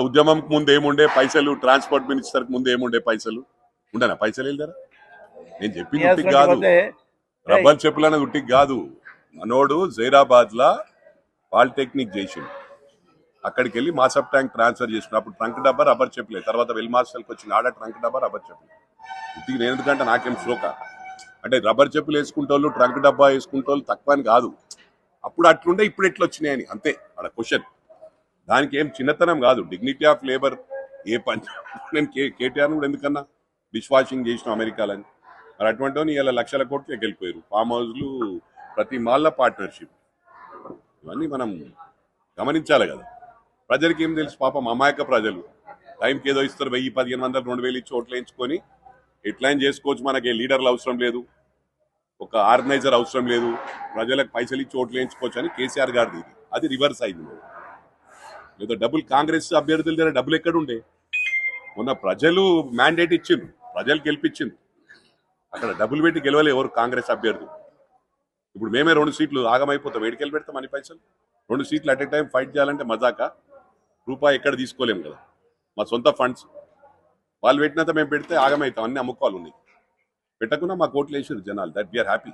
ఉద్యమం ముందు ఏముండే పైసలు, ట్రాన్స్పోర్ట్ మినిస్టర్ ముందు ఏముండే పైసలు ఉండనా? పైసలు వెళ్ళారా? నేను చెప్పింది ఉట్టికి కాదు, రబ్బర్ చెప్పులు అనేది ఉట్టికి కాదు. మనోడు జైరాబాద్ లా పాలిటెక్నిక్ చేసిండు, అక్కడికి వెళ్ళి మాసప్ ట్యాంక్ ట్రాన్స్ఫర్ చేసిన అప్పుడు ట్రంక్ డబ్బా రబ్బర్ చెప్పులే, తర్వాత వెల్ మాస్టర్కి వచ్చిన ఆడ ట్రంక్ డబ్బా రబ్బర్ చెప్పులు. ఉట్టికి నేను ఎందుకంటే నాకేం శ్లోక అంటే రబ్బర్ చెప్పులు వేసుకుంటోళ్ళు ట్రంక్ డబ్బా వేసుకుంటోళ్ళు తక్కువ అని కాదు, అప్పుడు అట్లుండే ఇప్పుడు ఎట్లా వచ్చినాయని అంతే అక్కడ క్వశ్చన్. దానికి ఏం చిన్నతనం కాదు, డిగ్నిటీ ఆఫ్ లేబర్. ఏ పని నేను కేటీఆర్ కూడా ఎందుకన్నా డిష్ వాషింగ్ చేసిన అమెరికాలని, మరి అటువంటి ఇలా లక్షల కోట్లు వెళ్ళిపోయారు. ఫామ్ హౌస్లు, ప్రతి మాల్ల పార్ట్నర్షిప్, ఇవన్నీ మనం గమనించాలి కదా. ప్రజలకి ఏం తెలుసు పాపం, అమాయక ప్రజలు. టైంకి ఏదో ఇస్తారు, 1000, 1500, 2000 ఇచ్చి ఓట్లు వేయించుకొని ఎట్లా చేసుకోవచ్చు. మనకి లీడర్లు అవసరం లేదు, ఒక ఆర్గనైజర్ అవసరం లేదు, ప్రజలకు పైసలు ఇచ్చి ఓట్లు వేయించుకోవచ్చు అని కేసీఆర్ గారిది. అది రివర్స్ అయింది. లేదా డబ్బులు కాంగ్రెస్ అభ్యర్థుల దగ్గర డబ్బులు ఎక్కడుండే? మొన్న ప్రజలు మ్యాండేట్ ఇచ్చిండ్రు, ప్రజలు గెలిపించిండ్రు, అక్కడ డబ్బులు పెట్టి గెలవలే ఎవరు కాంగ్రెస్ అభ్యర్థులు. ఇప్పుడు మేమే 2 సీట్లు ఆగమైపోతాం, వేడికెళ్ళి పెడతాం అన్ని పైసలు. 2 సీట్లు అట్ ఏ టైం ఫైట్ చేయాలంటే మజాక, రూపాయి ఎక్కడ తీసుకోలేము కదా, మా సొంత ఫండ్స్. వాళ్ళు పెట్టినంత మేము పెడితే ఆగమవుతాం, అన్ని అమ్ముకోవాలి ఉన్నాయి. పెట్టకుండా మాకు ఓట్లు వేసారు జనాలు, దట్ వీఆర్ హ్యాపీ.